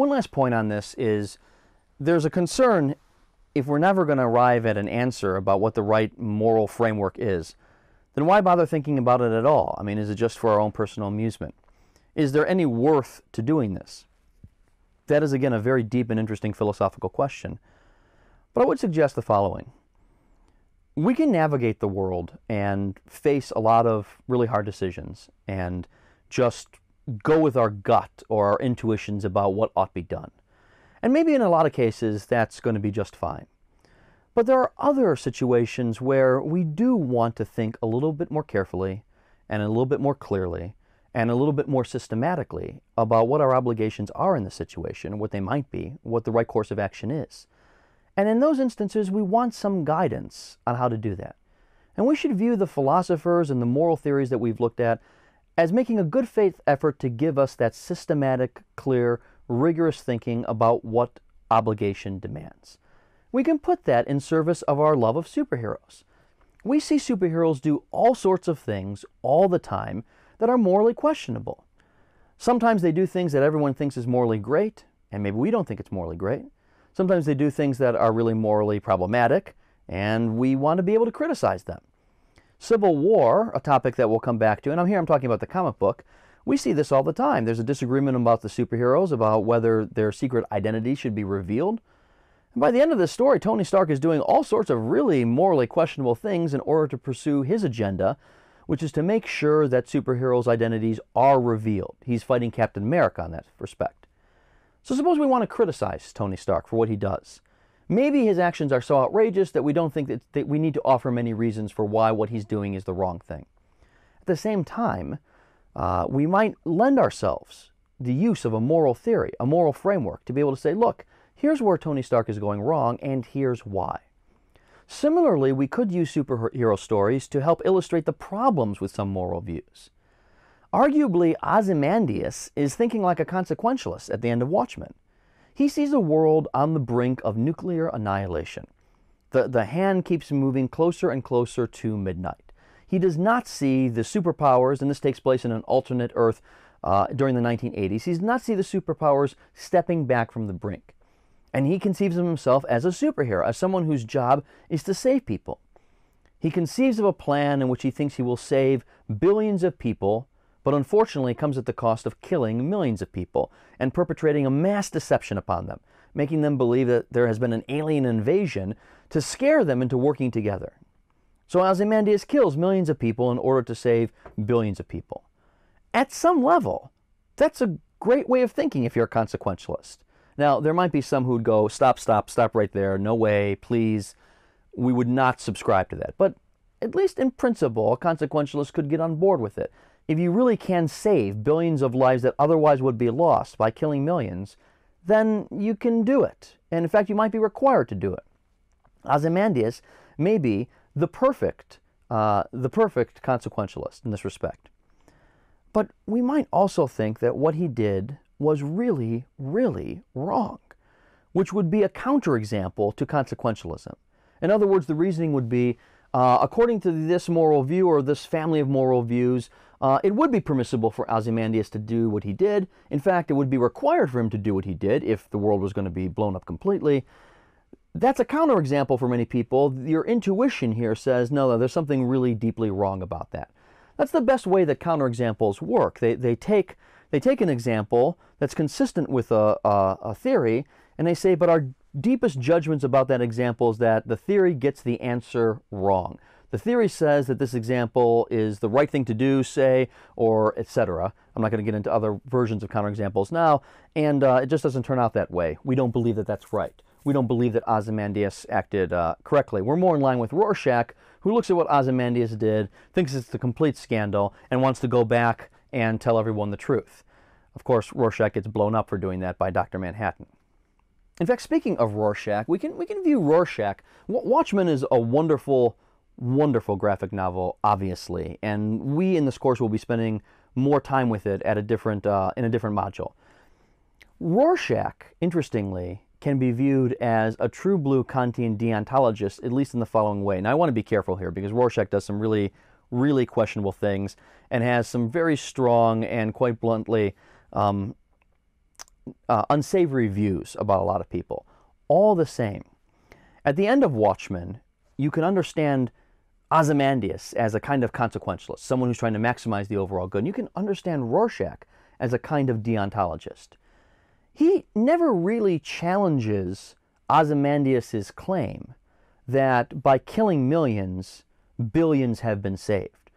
One last point on this is there's a concern if we're never going to arrive at an answer about what the right moral framework is, then why bother thinking about it at all? I mean, is it just for our own personal amusement? Is there any worth to doing this? That is, again, a very deep and interesting philosophical question. But I would suggest the following. We can navigate the world and face a lot of really hard decisions and just go with our gut or our intuitions about what ought to be done. And maybe in a lot of cases that's going to be just fine. But there are other situations where we do want to think a little bit more carefully and a little bit more clearly and a little bit more systematically about what our obligations are in the situation, what they might be, what the right course of action is. And in those instances, we want some guidance on how to do that. And we should view the philosophers and the moral theories that we've looked at as making a good faith effort to give us that systematic, clear, rigorous thinking about what obligation demands. We can put that in service of our love of superheroes. We see superheroes do all sorts of things all the time that are morally questionable. Sometimes they do things that everyone thinks is morally great, and maybe we don't think it's morally great. Sometimes they do things that are really morally problematic, and we want to be able to criticize them. Civil war, a topic that we'll come back to, and I'm talking about the comic book, we see this all the time. There's a disagreement about the superheroes, about whether their secret identity should be revealed. And by the end of this story, Tony Stark is doing all sorts of really morally questionable things in order to pursue his agenda, which is to make sure that superheroes' identities are revealed. He's fighting Captain America on that respect. So suppose we want to criticize Tony Stark for what he does. Maybe his actions are so outrageous that we don't think that we need to offer many reasons for why what he's doing is the wrong thing. At the same time, we might lend ourselves the use of a moral theory, a moral framework, to be able to say, look, here's where Tony Stark is going wrong, and here's why. Similarly, we could use superhero stories to help illustrate the problems with some moral views. Arguably, Ozymandias is thinking like a consequentialist at the end of Watchmen. He sees a world on the brink of nuclear annihilation. The hand keeps moving closer and closer to midnight. He does not see the superpowers, and this takes place in an alternate Earth during the 1980s, he does not see the superpowers stepping back from the brink. And he conceives of himself as a superhero, as someone whose job is to save people. He conceives of a plan in which he thinks he will save billions of people, but unfortunately comes at the cost of killing millions of people and perpetrating a mass deception upon them, making them believe that there has been an alien invasion to scare them into working together. So Ozymandias kills millions of people in order to save billions of people. At some level, that's a great way of thinking if you're a consequentialist. Now, there might be some who'd go, stop right there, no way, please. We would not subscribe to that. But at least in principle, a consequentialist could get on board with it. If you really can save billions of lives that otherwise would be lost by killing millions, then you can do it. And in fact, you might be required to do it. Ozymandias may be the perfect consequentialist in this respect. But we might also think that what he did was really, really wrong, which would be a counterexample to consequentialism. In other words, the reasoning would be, according to this moral view or this family of moral views, it would be permissible for Ozymandias to do what he did. In fact, it would be required for him to do what he did if the world was going to be blown up completely. That's a counterexample for many people. Your intuition here says, no, there's something really deeply wrong about that. That's the best way that counterexamples work. They take an example that's consistent with a theory, and they say, but our deepest judgments about that example is that the theory gets the answer wrong. The theory says that this example is the right thing to do, say, or etc. I'm not going to get into other versions of counterexamples now, and it just doesn't turn out that way. We don't believe that that's right. We don't believe that Ozymandias acted correctly. We're more in line with Rorschach, who looks at what Ozymandias did, thinks it's a complete scandal, and wants to go back and tell everyone the truth. Of course, Rorschach gets blown up for doing that by Dr. Manhattan. In fact, speaking of Rorschach, we can view Rorschach. Watchmen is a wonderful, wonderful graphic novel, obviously, and we in this course will be spending more time with it at a different in a different module. Rorschach, interestingly, can be viewed as a true blue Kantian deontologist, at least in the following way. Now, I want to be careful here because Rorschach does some really, really questionable things and has some very strong and quite bluntly unsavory views about a lot of people. All the same, at the end of Watchmen, you can understand Ozymandias as a kind of consequentialist, someone who's trying to maximize the overall good. And you can understand Rorschach as a kind of deontologist. He never really challenges Ozymandias' claim that by killing millions, billions have been saved.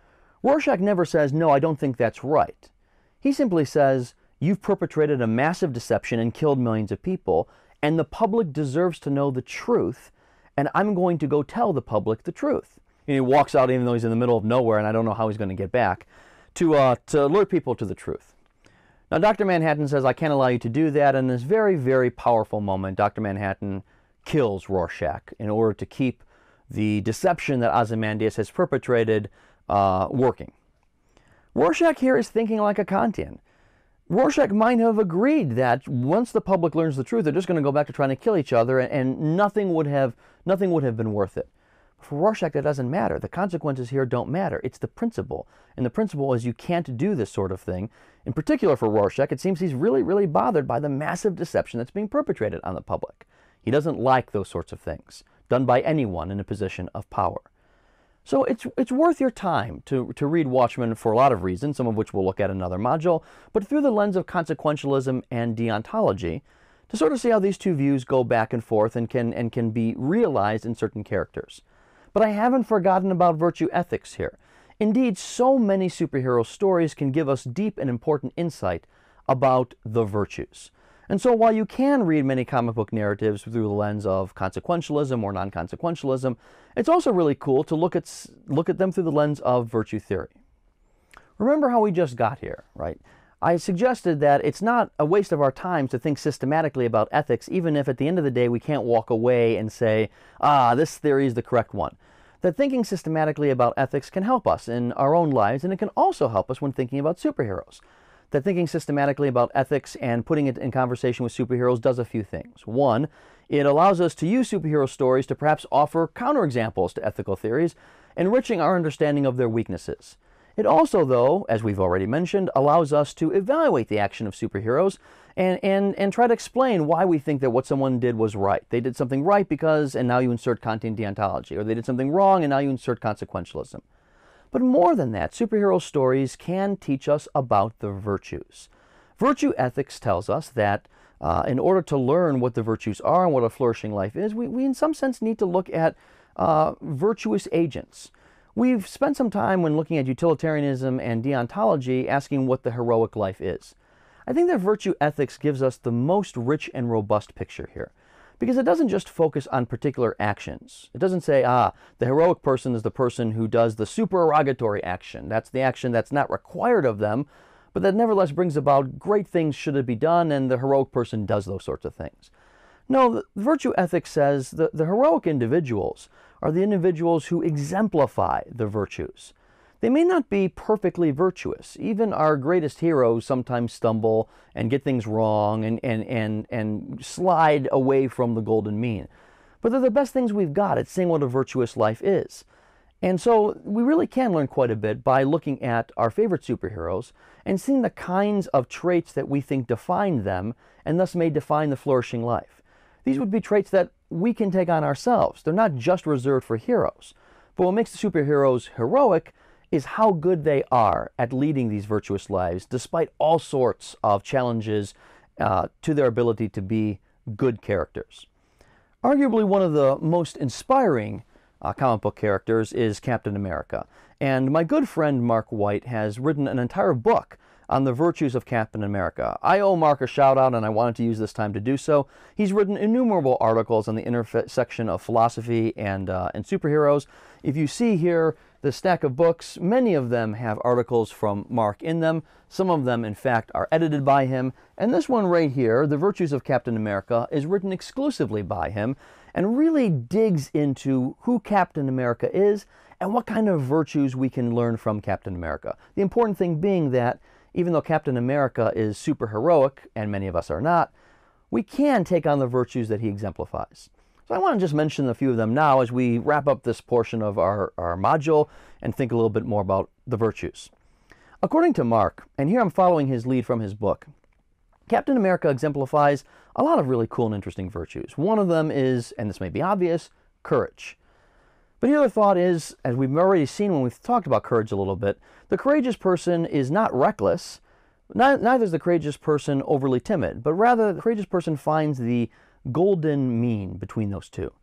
Rorschach never says, no, I don't think that's right. He simply says, you've perpetrated a massive deception and killed millions of people, and the public deserves to know the truth, and I'm going to go tell the public the truth. And he walks out even though he's in the middle of nowhere, and I don't know how he's going to get back, to alert people to the truth. Now, Dr. Manhattan says, I can't allow you to do that, and in this very, very powerful moment, Dr. Manhattan kills Rorschach in order to keep the deception that Ozymandias has perpetrated working. Rorschach here is thinking like a Kantian. Rorschach might have agreed that once the public learns the truth, they're just going to go back to trying to kill each other, and nothing would have been worth it. For Rorschach, that doesn't matter. The consequences here don't matter. It's the principle. And the principle is you can't do this sort of thing. In particular for Rorschach, it seems he's really, really bothered by the massive deception that's being perpetrated on the public. He doesn't like those sorts of things done by anyone in a position of power. So it's worth your time to read Watchmen for a lot of reasons, some of which we'll look at in another module, but through the lens of consequentialism and deontology, to sort of see how these two views go back and forth and can be realized in certain characters. But I haven't forgotten about virtue ethics here. Indeed, so many superhero stories can give us deep and important insight about the virtues. And so while you can read many comic book narratives through the lens of consequentialism or non-consequentialism, it's also really cool to look at them through the lens of virtue theory. Remember how we just got here, right? I suggested that it's not a waste of our time to think systematically about ethics, even if at the end of the day we can't walk away and say, this theory is the correct one. That thinking systematically about ethics can help us in our own lives, and it can also help us when thinking about superheroes. That thinking systematically about ethics and putting it in conversation with superheroes does a few things. One, it allows us to use superhero stories to perhaps offer counterexamples to ethical theories, enriching our understanding of their weaknesses. It also, though, as we've already mentioned, allows us to evaluate the action of superheroes and try to explain why we think that what someone did was right. They did something right because, and now you insert Kantian deontology, or they did something wrong and now you insert consequentialism. But more than that, superhero stories can teach us about the virtues. Virtue ethics tells us that in order to learn what the virtues are and what a flourishing life is, we in some sense need to look at virtuous agents. We've spent some time when looking at utilitarianism and deontology asking what the heroic life is. I think that virtue ethics gives us the most rich and robust picture here, because it doesn't just focus on particular actions. It doesn't say, the heroic person is the person who does the supererogatory action. That's the action that's not required of them, but that nevertheless brings about great things should it be done, and the heroic person does those sorts of things. No, the virtue ethics says the heroic individuals are the individuals who exemplify the virtues. They may not be perfectly virtuous. Even our greatest heroes sometimes stumble and get things wrong and slide away from the golden mean. But they're the best things we've got at seeing what a virtuous life is. And so we really can learn quite a bit by looking at our favorite superheroes and seeing the kinds of traits that we think define them and thus may define the flourishing life. These would be traits that we can take on ourselves. They're not just reserved for heroes. But what makes the superheroes heroic is how good they are at leading these virtuous lives despite all sorts of challenges to their ability to be good characters. Arguably one of the most inspiring comic book characters is Captain America. And my good friend Mark White has written an entire book on the virtues of Captain America. I owe Mark a shout out, and I wanted to use this time to do so. He's written innumerable articles on the intersection of philosophy and superheroes. If you see here the stack of books, many of them have articles from Mark in them. Some of them, in fact, are edited by him. And this one right here, The Virtues of Captain America, is written exclusively by him and really digs into who Captain America is and what kind of virtues we can learn from Captain America. The important thing being that even though Captain America is super heroic, and many of us are not, we can take on the virtues that he exemplifies. So I want to just mention a few of them now as we wrap up this portion of our module and think a little bit more about the virtues. According to Mark, and here I'm following his lead from his book, Captain America exemplifies a lot of really cool and interesting virtues. One of them is, and this may be obvious, courage. But the other thought is, as we've already seen when we've talked about courage a little bit, the courageous person is not reckless, neither is the courageous person overly timid, but rather the courageous person finds the golden mean between those two.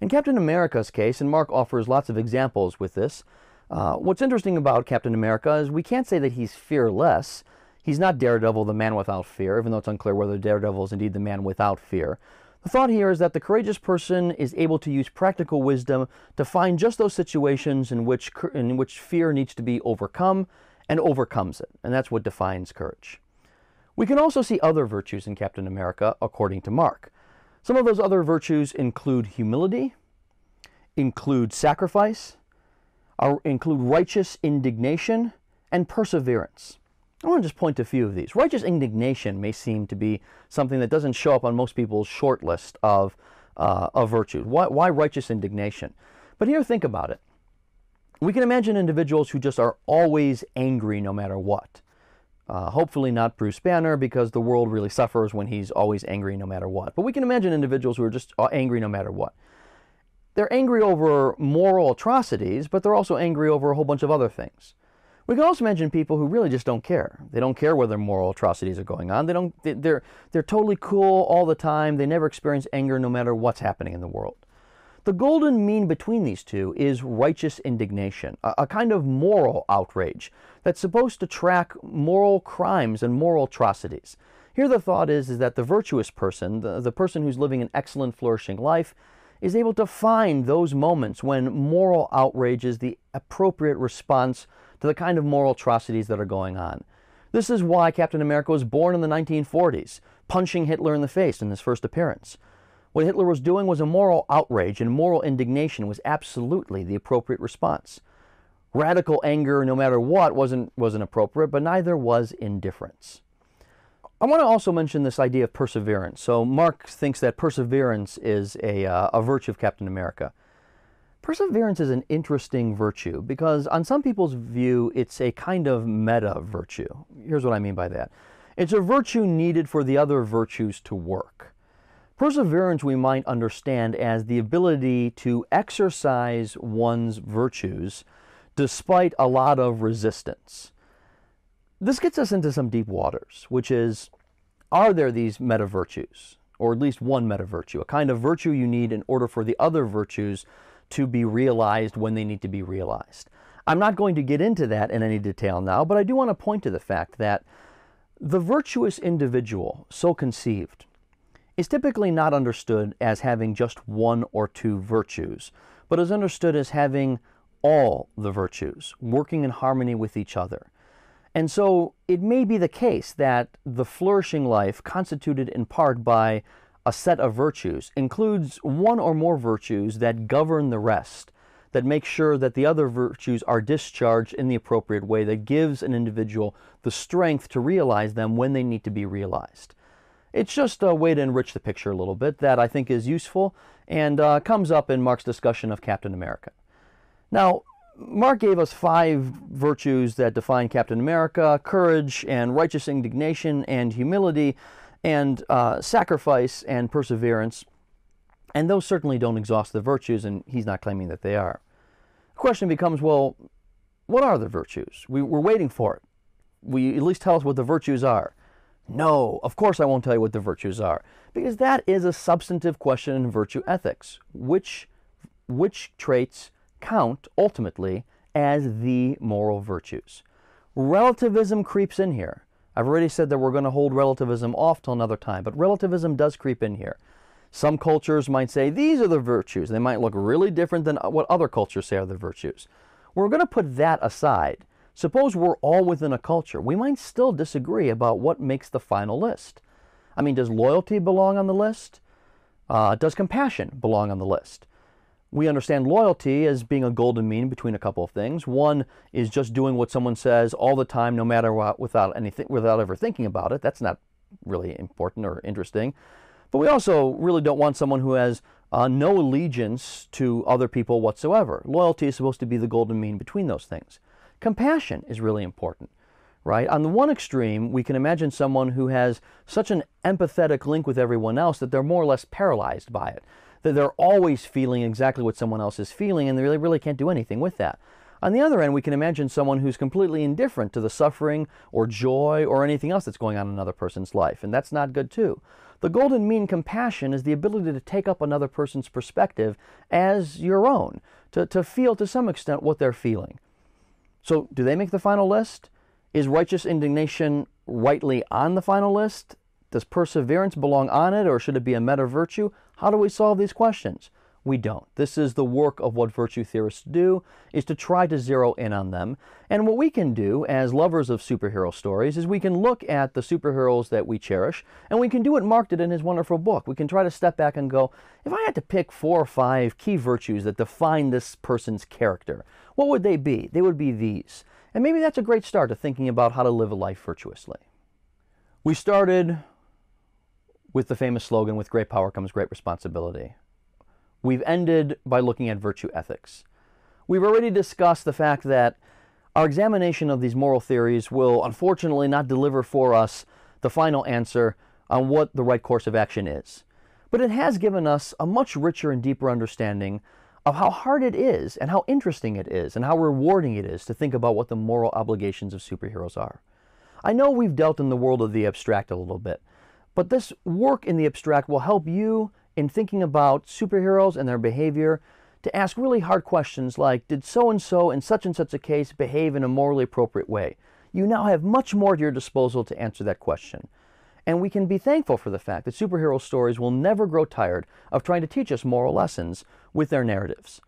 In Captain America's case, and Mark offers lots of examples with this, what's interesting about Captain America is we can't say that he's fearless. He's not Daredevil, the man without fear, even though it's unclear whether Daredevil is indeed the man without fear. The thought here is that the courageous person is able to use practical wisdom to find just those situations in which fear needs to be overcome and overcomes it. And that's what defines courage. We can also see other virtues in Captain America, according to Mark. Some of those other virtues include humility, include sacrifice, include righteous indignation, and perseverance. I want to just point to a few of these. Righteous indignation may seem to be something that doesn't show up on most people's short list of virtues. Why righteous indignation? But here, think about it. We can imagine individuals who just are always angry no matter what. Hopefully not Bruce Banner, because the world really suffers when he's always angry no matter what. But we can imagine individuals who are just angry no matter what. They're angry over moral atrocities, but they're also angry over a whole bunch of other things. We can also imagine people who really just don't care. They don't care whether moral atrocities are going on. They're totally cool all the time. They never experience anger no matter what's happening in the world. The golden mean between these two is righteous indignation, a kind of moral outrage that's supposed to track moral crimes and moral atrocities. Here the thought is that the virtuous person, the person who's living an excellent, flourishing life, is able to find those moments when moral outrage is the appropriate response to the kind of moral atrocities that are going on. This is why Captain America was born in the 1940s, punching Hitler in the face in his first appearance. What Hitler was doing was a moral outrage, and moral indignation was absolutely the appropriate response. Radical anger, no matter what, wasn't appropriate, but neither was indifference. I want to also mention this idea of perseverance. So Mark thinks that perseverance is a virtue of Captain America. Perseverance is an interesting virtue because on some people's view, it's a kind of meta virtue. Here's what I mean by that. It's a virtue needed for the other virtues to work. Perseverance we might understand as the ability to exercise one's virtues despite a lot of resistance. This gets us into some deep waters, which is, are there these meta virtues, or at least one meta virtue, a kind of virtue you need in order for the other virtues to be realized when they need to be realized? I'm not going to get into that in any detail now, but I do want to point to the fact that the virtuous individual, so conceived, is typically not understood as having just one or two virtues, but is understood as having all the virtues working in harmony with each other. And so it may be the case that the flourishing life, constituted in part by a set of virtues, includes one or more virtues that govern the rest, that make sure that the other virtues are discharged in the appropriate way, that gives an individual the strength to realize them when they need to be realized. It's just a way to enrich the picture a little bit that I think is useful and comes up in Mark's discussion of Captain America. Now, Mark gave us 5 virtues that define Captain America: courage and righteous indignation and humility and sacrifice and perseverance. And those certainly don't exhaust the virtues, and he's not claiming that they are. The question becomes, well, what are the virtues? We're waiting for it. Will you at least tell us what the virtues are? No, of course I won't tell you what the virtues are, because that is a substantive question in virtue ethics. Which traits count ultimately as the moral virtues? Relativism creeps in here. I've already said that we're going to hold relativism off till another time, but relativism does creep in here. Some cultures might say these are the virtues. They might look really different than what other cultures say are the virtues. We're going to put that aside. Suppose we're all within a culture. We might still disagree about what makes the final list. I mean, does loyalty belong on the list? Does compassion belong on the list? We understand loyalty as being a golden mean between a couple of things. One is just doing what someone says all the time, no matter what, without ever thinking about it. That's not really important or interesting. But we also really don't want someone who has no allegiance to other people whatsoever. Loyalty is supposed to be the golden mean between those things. Compassion is really important. right? On the one extreme, we can imagine someone who has such an empathetic link with everyone else that they're more or less paralyzed by it, that they're always feeling exactly what someone else is feeling, and they really can't do anything with that. On the other end, we can imagine someone who's completely indifferent to the suffering or joy or anything else that's going on in another person's life, and that's not good too. The golden mean compassion is the ability to take up another person's perspective as your own, to feel to some extent what they're feeling. So, do they make the final list? Is righteous indignation rightly on the final list? Does perseverance belong on it, or should it be a meta virtue? How do we solve these questions? We don't. This is the work of what virtue theorists do, is to try to zero in on them. And what we can do as lovers of superhero stories is we can look at the superheroes that we cherish, and we can do what Mark did in his wonderful book. We can try to step back and go, if I had to pick 4 or 5 key virtues that define this person's character, what would they be? They would be these. And maybe that's a great start to thinking about how to live a life virtuously. We started with the famous slogan, with great power comes great responsibility. We've ended by looking at virtue ethics. We've already discussed the fact that our examination of these moral theories will unfortunately not deliver for us the final answer on what the right course of action is. But it has given us a much richer and deeper understanding of how hard it is and how interesting it is and how rewarding it is to think about what the moral obligations of superheroes are. I know we've dealt in the world of the abstract a little bit, but this work in the abstract will help you in thinking about superheroes and their behavior to ask really hard questions like, did so-and-so in such and such a case behave in a morally appropriate way? You now have much more at your disposal to answer that question. And we can be thankful for the fact that superhero stories will never grow tired of trying to teach us moral lessons with their narratives.